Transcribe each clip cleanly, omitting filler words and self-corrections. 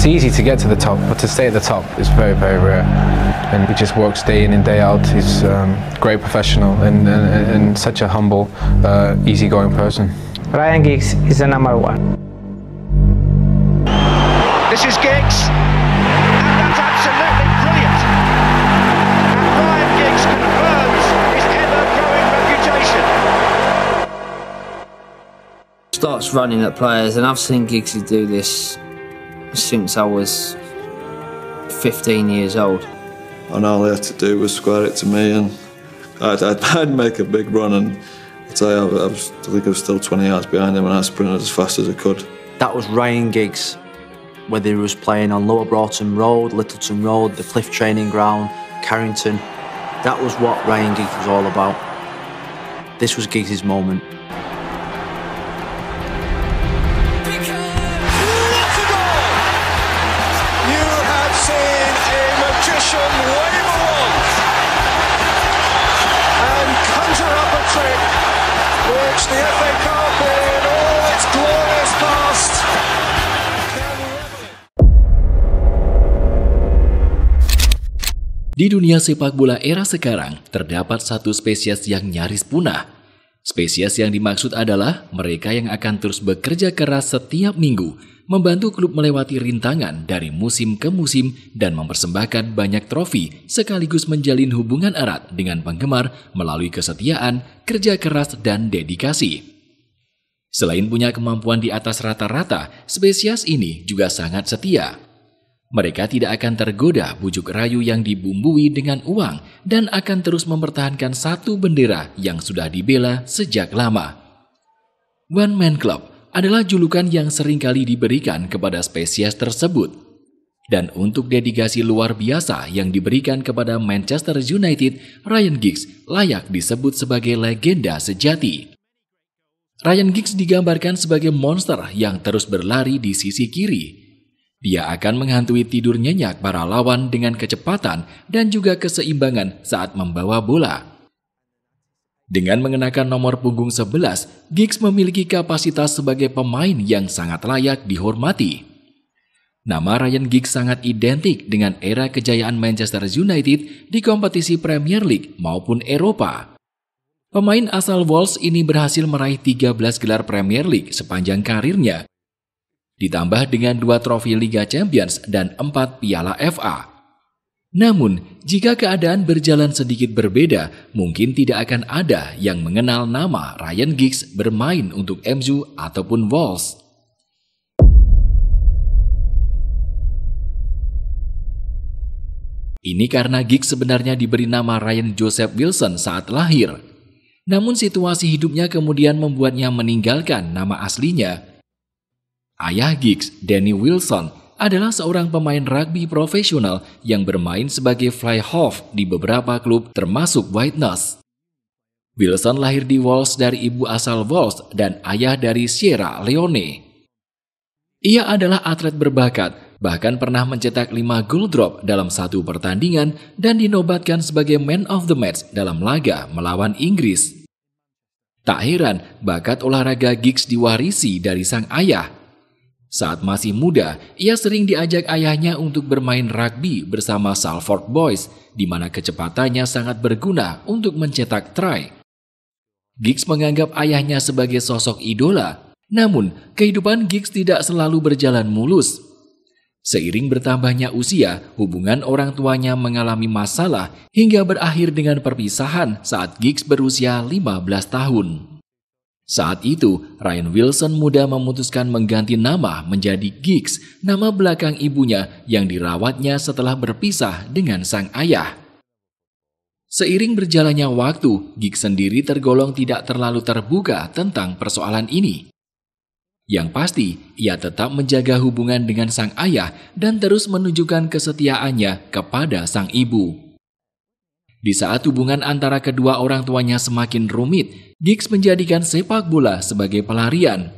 It's easy to get to the top, but to stay at the top is very, very rare. And he just works day in and day out. He's a great professional and such a humble, easygoing person. Ryan Giggs is the number one. This is Giggs, and that's absolutely brilliant. And Ryan Giggs confirms his ever-growing reputation. Starts running at players, and I've seen Giggsy do this since I was 15 years old. And all he had to do was square it to me, and I'd make a big run, and I'd say I think I was still 20 yards behind him, and I sprinted as fast as I could. That was Ryan Giggs, whether he was playing on Lower Broughton Road, Littleton Road, the Cliff Training Ground, Carrington. That was what Ryan Giggs was all about. This was Giggs' moment. The FA Cup in all its glorious past. Di dunia sepak bola era sekarang, terdapat satu spesies yang nyaris punah. Spesies yang dimaksud adalah mereka yang akan terus bekerja keras setiap minggu, membantu klub melewati rintangan dari musim ke musim dan mempersembahkan banyak trofi sekaligus menjalin hubungan erat dengan penggemar melalui kesetiaan, kerja keras, dan dedikasi. Selain punya kemampuan di atas rata-rata, spesies ini juga sangat setia. Mereka tidak akan tergoda bujuk rayu yang dibumbui dengan uang dan akan terus mempertahankan satu bendera yang sudah dibela sejak lama. One Man Club adalah julukan yang seringkali diberikan kepada spesies tersebut. Dan untuk dedikasi luar biasa yang diberikan kepada Manchester United, Ryan Giggs layak disebut sebagai legenda sejati. Ryan Giggs digambarkan sebagai monster yang terus berlari di sisi kiri. Dia akan menghantui tidur nyenyak para lawan dengan kecepatan dan juga keseimbangan saat membawa bola. Dengan mengenakan nomor punggung 11, Giggs memiliki kapasitas sebagai pemain yang sangat layak dihormati. Nama Ryan Giggs sangat identik dengan era kejayaan Manchester United di kompetisi Premier League maupun Eropa. Pemain asal Wolves ini berhasil meraih 13 gelar Premier League sepanjang karirnya, ditambah dengan 2 trofi Liga Champions dan 4 piala FA. Namun, jika keadaan berjalan sedikit berbeda, mungkin tidak akan ada yang mengenal nama Ryan Giggs bermain untuk MU ataupun Wolves. Ini karena Giggs sebenarnya diberi nama Ryan Joseph Wilson saat lahir. Namun situasi hidupnya kemudian membuatnya meninggalkan nama aslinya. Ayah Giggs, Danny Wilson, adalah seorang pemain rugby profesional yang bermain sebagai fly half di beberapa klub termasuk Whiteness. Wilson lahir di Wolves dari ibu asal Wolves dan ayah dari Sierra Leone. Ia adalah atlet berbakat, bahkan pernah mencetak 5 goal drop dalam satu pertandingan dan dinobatkan sebagai man of the match dalam laga melawan Inggris. Tak heran, bakat olahraga Giggs diwarisi dari sang ayah. Saat masih muda, ia sering diajak ayahnya untuk bermain rugby bersama Salford Boys, di mana kecepatannya sangat berguna untuk mencetak try. Giggs menganggap ayahnya sebagai sosok idola, namun kehidupan Giggs tidak selalu berjalan mulus. Seiring bertambahnya usia, hubungan orang tuanya mengalami masalah hingga berakhir dengan perpisahan saat Giggs berusia 15 tahun. Saat itu, Ryan Wilson muda memutuskan mengganti nama menjadi Giggs, nama belakang ibunya yang dirawatnya setelah berpisah dengan sang ayah. Seiring berjalannya waktu, Giggs sendiri tergolong tidak terlalu terbuka tentang persoalan ini. Yang pasti, ia tetap menjaga hubungan dengan sang ayah dan terus menunjukkan kesetiaannya kepada sang ibu. Di saat hubungan antara kedua orang tuanya semakin rumit, Giggs menjadikan sepak bola sebagai pelarian.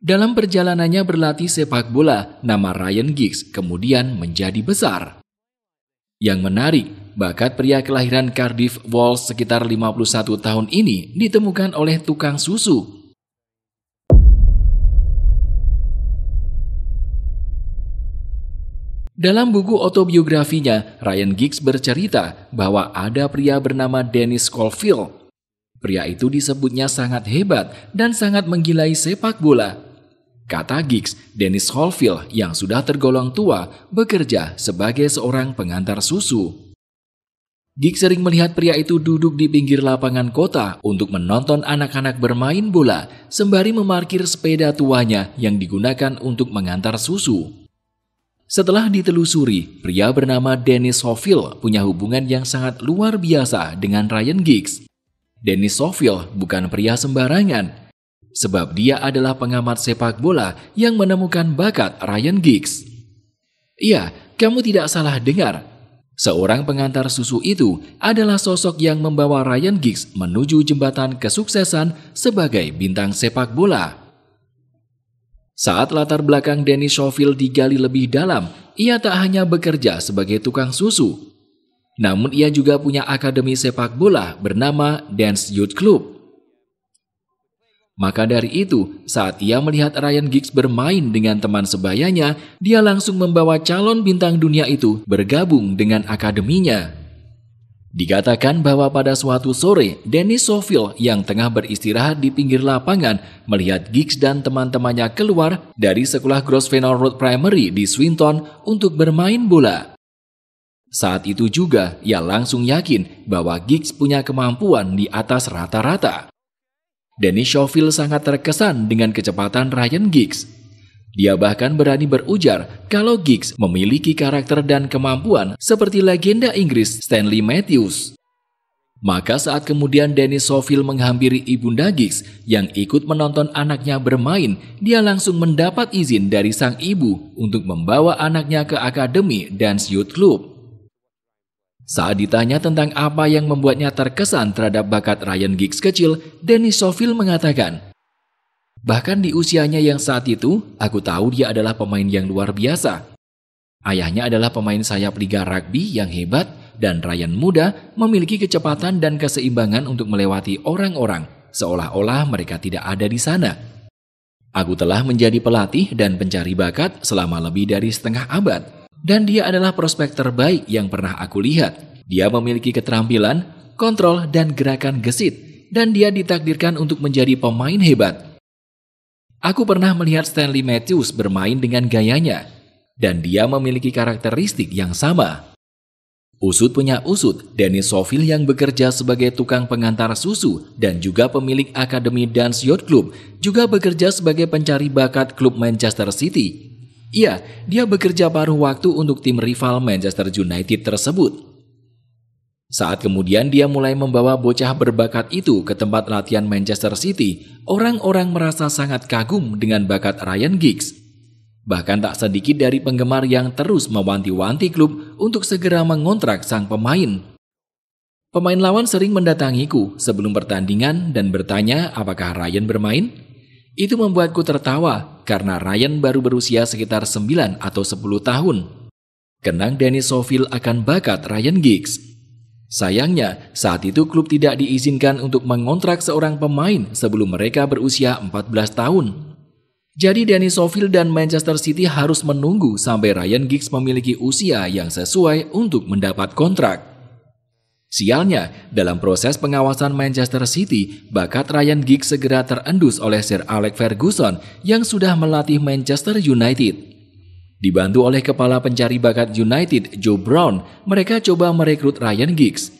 Dalam perjalanannya berlatih sepak bola, nama Ryan Giggs kemudian menjadi besar. Yang menarik, bakat pria kelahiran Cardiff, Wales sekitar 51 tahun ini ditemukan oleh tukang susu. Dalam buku autobiografinya, Ryan Giggs bercerita bahwa ada pria bernama Dennis Schofield. Pria itu disebutnya sangat hebat dan sangat menggilai sepak bola. Kata Giggs, Dennis Schofield yang sudah tergolong tua bekerja sebagai seorang pengantar susu. Giggs sering melihat pria itu duduk di pinggir lapangan kota untuk menonton anak-anak bermain bola sembari memarkir sepeda tuanya yang digunakan untuk mengantar susu. Setelah ditelusuri, pria bernama Dennis Schofield punya hubungan yang sangat luar biasa dengan Ryan Giggs. Dennis Schofield bukan pria sembarangan, sebab dia adalah pengamat sepak bola yang menemukan bakat Ryan Giggs. Iya, kamu tidak salah dengar. Seorang pengantar susu itu adalah sosok yang membawa Ryan Giggs menuju jembatan kesuksesan sebagai bintang sepak bola. Saat latar belakang Dennis Schofield digali lebih dalam, ia tak hanya bekerja sebagai tukang susu, namun ia juga punya akademi sepak bola bernama Dance Youth Club. Maka dari itu, saat ia melihat Ryan Giggs bermain dengan teman sebayanya, dia langsung membawa calon bintang dunia itu bergabung dengan akademinya. Dikatakan bahwa pada suatu sore, Dennis Schofield yang tengah beristirahat di pinggir lapangan melihat Giggs dan teman-temannya keluar dari sekolah Grosvenor Road Primary di Swinton untuk bermain bola. Saat itu juga, ia langsung yakin bahwa Giggs punya kemampuan di atas rata-rata. Dennis Schofield sangat terkesan dengan kecepatan Ryan Giggs. Dia bahkan berani berujar kalau Giggs memiliki karakter dan kemampuan seperti legenda Inggris Stanley Matthews. Maka saat kemudian Dennis Schofield menghampiri ibunda Giggs yang ikut menonton anaknya bermain, dia langsung mendapat izin dari sang ibu untuk membawa anaknya ke akademi Dance Youth Club. Saat ditanya tentang apa yang membuatnya terkesan terhadap bakat Ryan Giggs kecil, Dennis Schofield mengatakan, "Bahkan di usianya yang saat itu, aku tahu dia adalah pemain yang luar biasa. Ayahnya adalah pemain sayap liga rugby yang hebat dan Ryan muda memiliki kecepatan dan keseimbangan untuk melewati orang-orang, seolah-olah mereka tidak ada di sana. Aku telah menjadi pelatih dan pencari bakat selama lebih dari setengah abad. Dan dia adalah prospek terbaik yang pernah aku lihat. Dia memiliki keterampilan, kontrol, dan gerakan gesit. Dan dia ditakdirkan untuk menjadi pemain hebat. Aku pernah melihat Stanley Matthews bermain dengan gayanya. Dan dia memiliki karakteristik yang sama." Usut punya usut, Dennis Schofield yang bekerja sebagai tukang pengantar susu dan juga pemilik akademi Dance Youth Club juga bekerja sebagai pencari bakat klub Manchester City. Iya, dia bekerja paruh waktu untuk tim rival Manchester United tersebut. Saat kemudian dia mulai membawa bocah berbakat itu ke tempat latihan Manchester City, orang-orang merasa sangat kagum dengan bakat Ryan Giggs. Bahkan tak sedikit dari penggemar yang terus mewanti-wanti klub untuk segera mengontrak sang pemain. Pemain lawan sering mendatangiku sebelum pertandingan dan bertanya apakah Ryan bermain. Itu membuatku tertawa karena Ryan baru berusia sekitar 9 atau 10 tahun. Kenang Dennis Schofield akan bakat Ryan Giggs. Sayangnya, saat itu klub tidak diizinkan untuk mengontrak seorang pemain sebelum mereka berusia 14 tahun. Jadi Dennis Schofield dan Manchester City harus menunggu sampai Ryan Giggs memiliki usia yang sesuai untuk mendapat kontrak. Sialnya, dalam proses pengawasan Manchester City, bakat Ryan Giggs segera terendus oleh Sir Alex Ferguson yang sudah melatih Manchester United. Dibantu oleh kepala pencari bakat United, Joe Brown, mereka coba merekrut Ryan Giggs.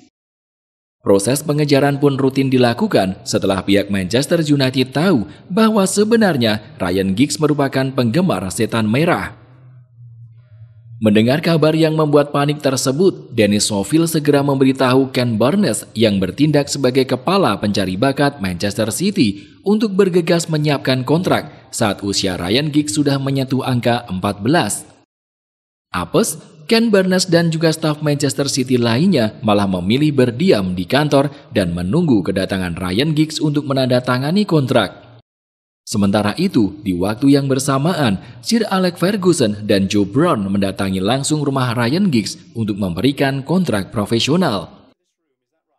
Proses pengejaran pun rutin dilakukan setelah pihak Manchester United tahu bahwa sebenarnya Ryan Giggs merupakan penggemar setan merah. Mendengar kabar yang membuat panik tersebut, Dennis Schofield segera memberitahu Ken Barnes yang bertindak sebagai kepala pencari bakat Manchester City untuk bergegas menyiapkan kontrak saat usia Ryan Giggs sudah menyentuh angka 14. Apes, Ken Barnes dan juga staf Manchester City lainnya malah memilih berdiam di kantor dan menunggu kedatangan Ryan Giggs untuk menandatangani kontrak. Sementara itu, di waktu yang bersamaan, Sir Alex Ferguson dan Joe Brown mendatangi langsung rumah Ryan Giggs untuk memberikan kontrak profesional.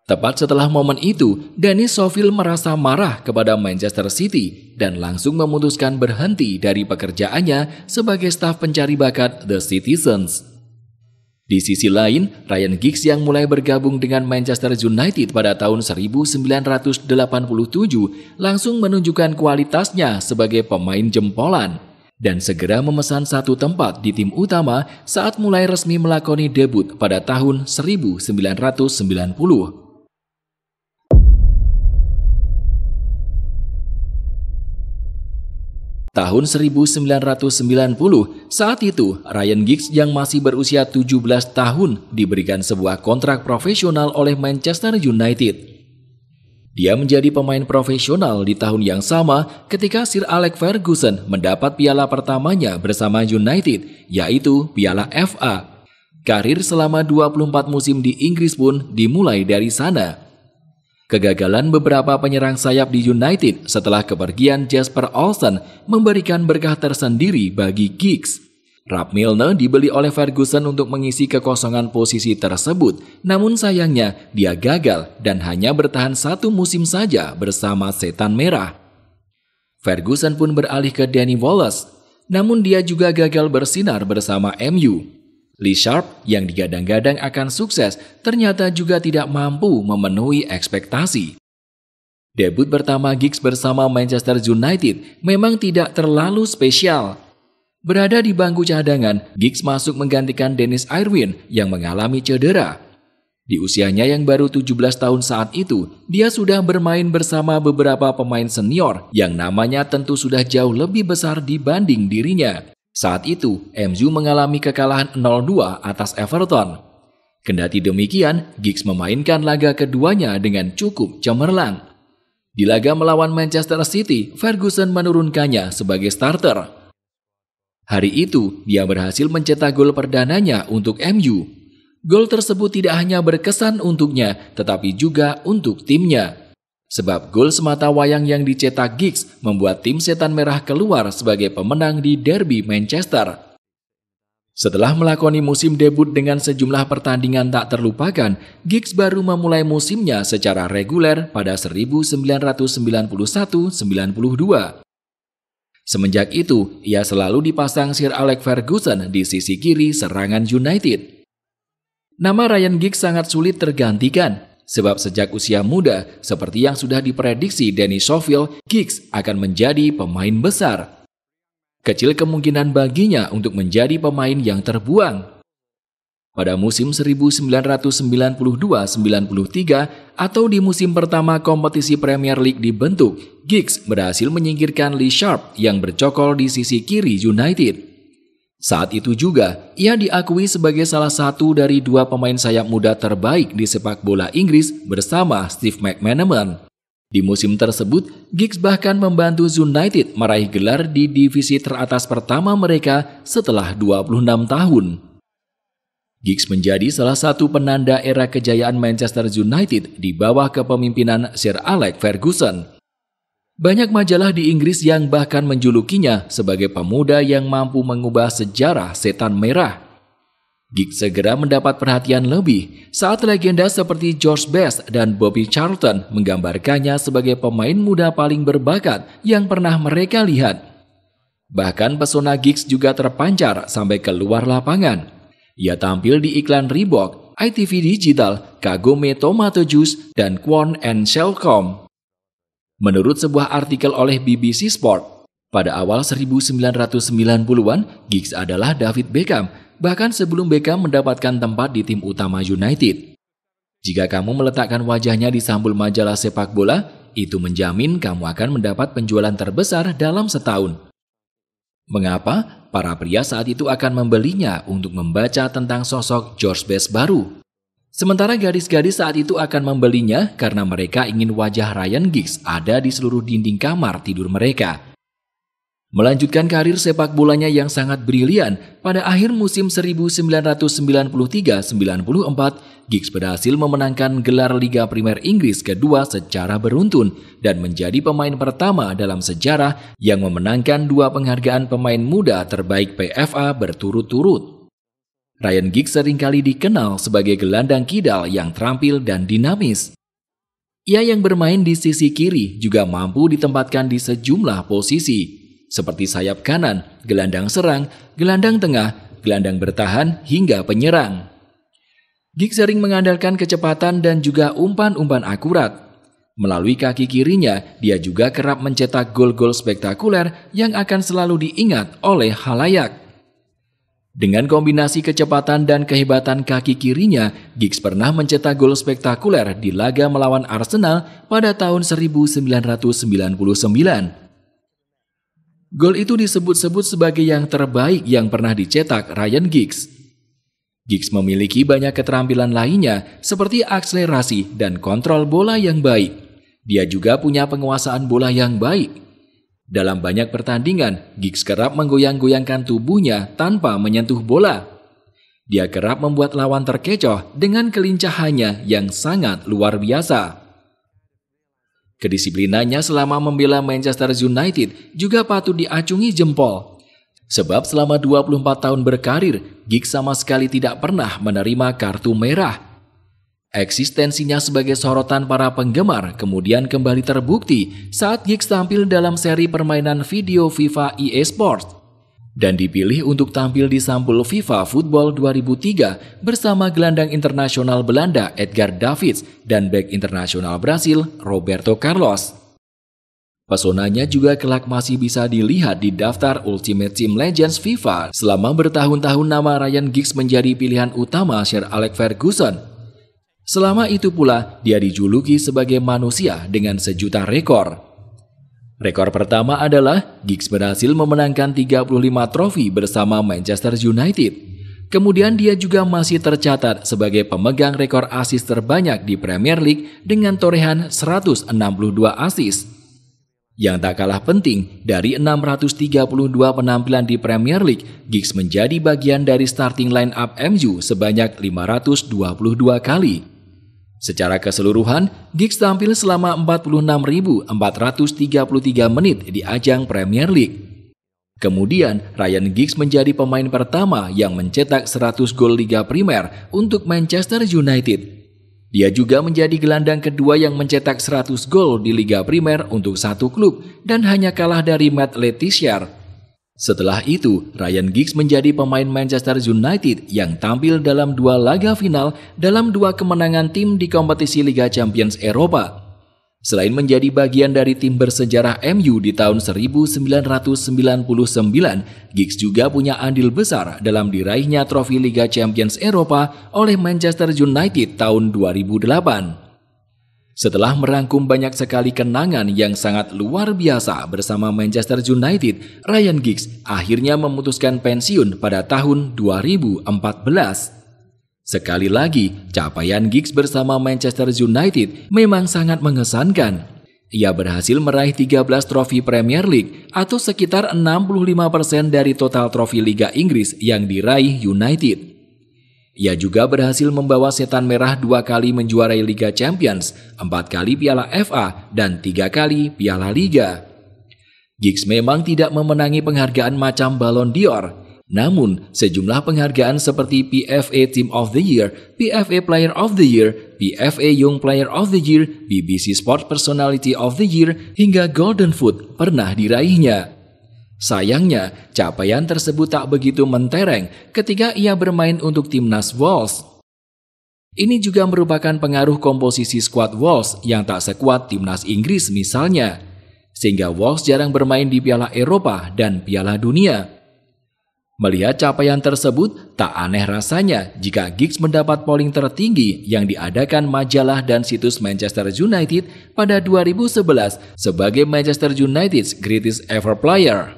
Tepat setelah momen itu, Dennis Southwell merasa marah kepada Manchester City dan langsung memutuskan berhenti dari pekerjaannya sebagai staf pencari bakat The Citizens. Di sisi lain, Ryan Giggs yang mulai bergabung dengan Manchester United pada tahun 1987 langsung menunjukkan kualitasnya sebagai pemain jempolan dan segera memesan satu tempat di tim utama saat mulai resmi melakoni debut pada tahun 1990. Tahun 1990, saat itu Ryan Giggs yang masih berusia 17 tahun diberikan sebuah kontrak profesional oleh Manchester United. Dia menjadi pemain profesional di tahun yang sama ketika Sir Alex Ferguson mendapat piala pertamanya bersama United, yaitu Piala FA. Karir selama 24 musim di Inggris pun dimulai dari sana. Kegagalan beberapa penyerang sayap di United setelah kepergian Jesper Olsen memberikan berkah tersendiri bagi Giggs. Rob Milner dibeli oleh Ferguson untuk mengisi kekosongan posisi tersebut, namun sayangnya dia gagal dan hanya bertahan satu musim saja bersama Setan Merah. Ferguson pun beralih ke Danny Wallace, namun dia juga gagal bersinar bersama MU. Lee Sharp yang digadang-gadang akan sukses ternyata juga tidak mampu memenuhi ekspektasi. Debut pertama Giggs bersama Manchester United memang tidak terlalu spesial. Berada di bangku cadangan, Giggs masuk menggantikan Dennis Irwin yang mengalami cedera. Di usianya yang baru 17 tahun saat itu, dia sudah bermain bersama beberapa pemain senior yang namanya tentu sudah jauh lebih besar dibanding dirinya. Saat itu, MU mengalami kekalahan 0-2 atas Everton. Kendati demikian, Giggs memainkan laga keduanya dengan cukup cemerlang. Di laga melawan Manchester City, Ferguson menurunkannya sebagai starter. Hari itu, dia berhasil mencetak gol perdananya untuk MU. Gol tersebut tidak hanya berkesan untuknya, tetapi juga untuk timnya. Sebab gol semata wayang yang dicetak Giggs membuat tim Setan Merah keluar sebagai pemenang di derby Manchester. Setelah melakoni musim debut dengan sejumlah pertandingan tak terlupakan, Giggs baru memulai musimnya secara reguler pada 1991-92. Semenjak itu, ia selalu dipasang Sir Alex Ferguson di sisi kiri serangan United. Nama Ryan Giggs sangat sulit tergantikan. Sebab sejak usia muda, seperti yang sudah diprediksi Danny Southwell, Giggs akan menjadi pemain besar. Kecil kemungkinan baginya untuk menjadi pemain yang terbuang. Pada musim 1992-93 atau di musim pertama kompetisi Premier League dibentuk, Giggs berhasil menyingkirkan Lee Sharp yang bercokol di sisi kiri United. Saat itu juga, ia diakui sebagai salah satu dari dua pemain sayap muda terbaik di sepak bola Inggris bersama Steve McManaman. Di musim tersebut, Giggs bahkan membantu United meraih gelar di divisi teratas pertama mereka setelah 26 tahun. Giggs menjadi salah satu penanda era kejayaan Manchester United di bawah kepemimpinan Sir Alex Ferguson. Banyak majalah di Inggris yang bahkan menjulukinya sebagai pemuda yang mampu mengubah sejarah Setan Merah. Giggs segera mendapat perhatian lebih saat legenda seperti George Best dan Bobby Charlton menggambarkannya sebagai pemain muda paling berbakat yang pernah mereka lihat. Bahkan pesona Giggs juga terpancar sampai keluar lapangan. Ia tampil di iklan Reebok, ITV Digital, Kagome Tomato Juice, dan Kwon and Shelcom. Menurut sebuah artikel oleh BBC Sport, pada awal 1990-an, Giggs adalah David Beckham, bahkan sebelum Beckham mendapatkan tempat di tim utama United. Jika kamu meletakkan wajahnya di sampul majalah sepak bola, itu menjamin kamu akan mendapat penjualan terbesar dalam setahun. Mengapa? Para pria saat itu akan membelinya untuk membaca tentang sosok George Best baru. Sementara gadis-gadis saat itu akan membelinya karena mereka ingin wajah Ryan Giggs ada di seluruh dinding kamar tidur mereka. Melanjutkan karir sepak bolanya yang sangat brilian, pada akhir musim 1993-94, Giggs berhasil memenangkan gelar Liga Primer Inggris kedua secara beruntun dan menjadi pemain pertama dalam sejarah yang memenangkan dua penghargaan pemain muda terbaik PFA berturut-turut. Ryan Giggs seringkali dikenal sebagai gelandang kidal yang terampil dan dinamis. Ia yang bermain di sisi kiri juga mampu ditempatkan di sejumlah posisi, seperti sayap kanan, gelandang serang, gelandang tengah, gelandang bertahan, hingga penyerang. Giggs sering mengandalkan kecepatan dan juga umpan-umpan akurat. Melalui kaki kirinya, dia juga kerap mencetak gol-gol spektakuler yang akan selalu diingat oleh khalayak. Dengan kombinasi kecepatan dan kehebatan kaki kirinya, Giggs pernah mencetak gol spektakuler di laga melawan Arsenal pada tahun 1999. Gol itu disebut-sebut sebagai yang terbaik yang pernah dicetak Ryan Giggs. Giggs memiliki banyak keterampilan lainnya seperti akselerasi dan kontrol bola yang baik. Dia juga punya penguasaan bola yang baik. Dalam banyak pertandingan, Giggs kerap menggoyang-goyangkan tubuhnya tanpa menyentuh bola. Dia kerap membuat lawan terkecoh dengan kelincahannya yang sangat luar biasa. Kedisiplinannya selama membela Manchester United juga patut diacungi jempol. Sebab selama 24 tahun berkarir, Giggs sama sekali tidak pernah menerima kartu merah. Eksistensinya sebagai sorotan para penggemar kemudian kembali terbukti saat Giggs tampil dalam seri permainan video FIFA EA Sports dan dipilih untuk tampil di sampul FIFA Football 2003 bersama gelandang internasional Belanda Edgar Davids dan bek internasional Brasil Roberto Carlos. Pesonanya juga kelak masih bisa dilihat di daftar Ultimate Team Legends FIFA selama bertahun-tahun. Nama Ryan Giggs menjadi pilihan utama Sir Alex Ferguson. Selama itu pula, dia dijuluki sebagai manusia dengan sejuta rekor. Rekor pertama adalah Giggs berhasil memenangkan 35 trofi bersama Manchester United. Kemudian dia juga masih tercatat sebagai pemegang rekor assist terbanyak di Premier League dengan torehan 162 assist. Yang tak kalah penting, dari 632 penampilan di Premier League, Giggs menjadi bagian dari starting line-up MU sebanyak 522 kali. Secara keseluruhan, Giggs tampil selama 46.433 menit di ajang Premier League. Kemudian, Ryan Giggs menjadi pemain pertama yang mencetak 100 gol Liga Primer untuk Manchester United. Dia juga menjadi gelandang kedua yang mencetak 100 gol di Liga Primer untuk satu klub dan hanya kalah dari Matt Letizia. Setelah itu, Ryan Giggs menjadi pemain Manchester United yang tampil dalam 2 laga final dalam 2 kemenangan tim di kompetisi Liga Champions Eropa. Selain menjadi bagian dari tim bersejarah MU di tahun 1999, Giggs juga punya andil besar dalam diraihnya trofi Liga Champions Eropa oleh Manchester United tahun 2008. Setelah merangkum banyak sekali kenangan yang sangat luar biasa bersama Manchester United, Ryan Giggs akhirnya memutuskan pensiun pada tahun 2014. Sekali lagi, capaian Giggs bersama Manchester United memang sangat mengesankan. Ia berhasil meraih 13 trofi Premier League atau sekitar 65% dari total trofi Liga Inggris yang diraih United. Ia juga berhasil membawa Setan Merah 2 kali menjuarai Liga Champions, 4 kali Piala FA, dan 3 kali Piala Liga. Giggs memang tidak memenangi penghargaan macam Ballon d'Or, namun sejumlah penghargaan seperti PFA Team of the Year, PFA Player of the Year, PFA Young Player of the Year, BBC Sport Personality of the Year, hingga Golden Foot pernah diraihnya. Sayangnya, capaian tersebut tak begitu mentereng ketika ia bermain untuk timnas Wolves. Ini juga merupakan pengaruh komposisi skuad Wolves yang tak sekuat timnas Inggris misalnya, sehingga Wolves jarang bermain di Piala Eropa dan Piala Dunia. Melihat capaian tersebut, tak aneh rasanya jika Giggs mendapat polling tertinggi yang diadakan majalah dan situs Manchester United pada 2011 sebagai Manchester United's Greatest Ever Player.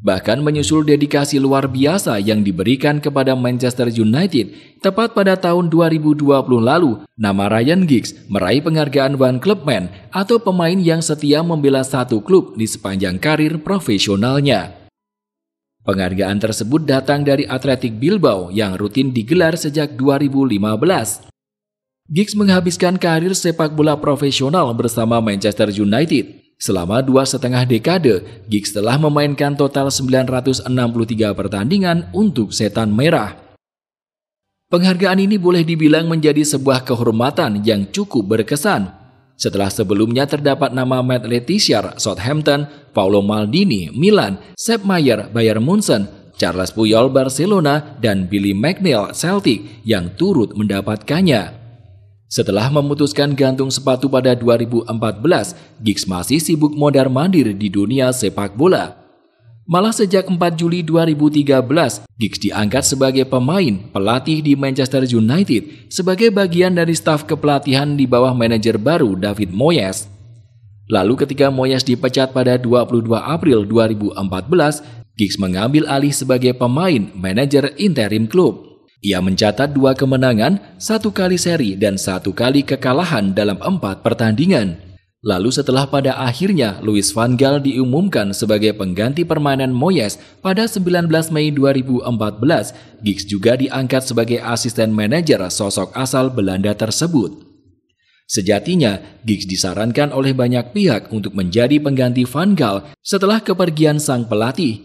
Bahkan menyusul dedikasi luar biasa yang diberikan kepada Manchester United, tepat pada tahun 2020 lalu, nama Ryan Giggs meraih penghargaan One Club Man atau pemain yang setia membela satu klub di sepanjang karir profesionalnya. Penghargaan tersebut datang dari Athletic Bilbao yang rutin digelar sejak 2015. Giggs menghabiskan karir sepak bola profesional bersama Manchester United. Selama 2,5 dekade, Giggs telah memainkan total 963 pertandingan untuk Setan Merah. Penghargaan ini boleh dibilang menjadi sebuah kehormatan yang cukup berkesan. Setelah sebelumnya terdapat nama Matt Letizier, Southampton, Paolo Maldini, Milan, Sepp Maier, Bayern Munchen, Charles Puyol, Barcelona, dan Billy McNeil, Celtic yang turut mendapatkannya. Setelah memutuskan gantung sepatu pada 2014, Giggs masih sibuk mondar-mandir di dunia sepak bola. Malah sejak 4 Juli 2013, Giggs diangkat sebagai pemain pelatih di Manchester United sebagai bagian dari staf kepelatihan di bawah manajer baru David Moyes. Lalu ketika Moyes dipecat pada 22 April 2014, Giggs mengambil alih sebagai pemain manajer interim klub. Ia mencatat 2 kemenangan, 1 kali seri dan 1 kali kekalahan dalam 4 pertandingan. Lalu setelah pada akhirnya Louis van Gaal diumumkan sebagai pengganti permanen Moyes pada 19 Mei 2014, Giggs juga diangkat sebagai asisten manajer sosok asal Belanda tersebut. Sejatinya, Giggs disarankan oleh banyak pihak untuk menjadi pengganti van Gaal setelah kepergian sang pelatih.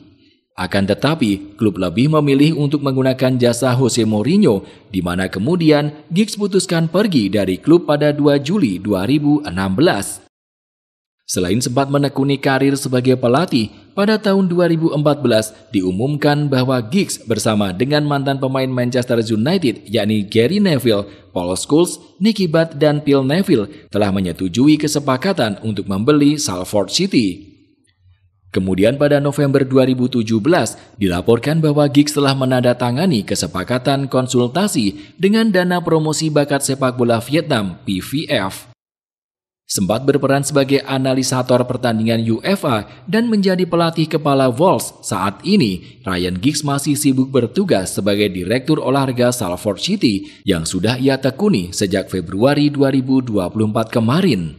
Akan tetapi, klub lebih memilih untuk menggunakan jasa Jose Mourinho, di mana kemudian Giggs putuskan pergi dari klub pada 2 Juli 2016. Selain sempat menekuni karir sebagai pelatih, pada tahun 2014 diumumkan bahwa Giggs bersama dengan mantan pemain Manchester United yakni Gary Neville, Paul Scholes, Nicky Butt, dan Phil Neville telah menyetujui kesepakatan untuk membeli Salford City. Kemudian pada November 2017 dilaporkan bahwa Giggs telah menandatangani kesepakatan konsultasi dengan Dana Promosi Bakat Sepak Bola Vietnam (PVF). Sempat berperan sebagai analisator pertandingan UEFA dan menjadi pelatih kepala Wolves, saat ini Ryan Giggs masih sibuk bertugas sebagai direktur olahraga Salford City yang sudah ia tekuni sejak Februari 2024 kemarin.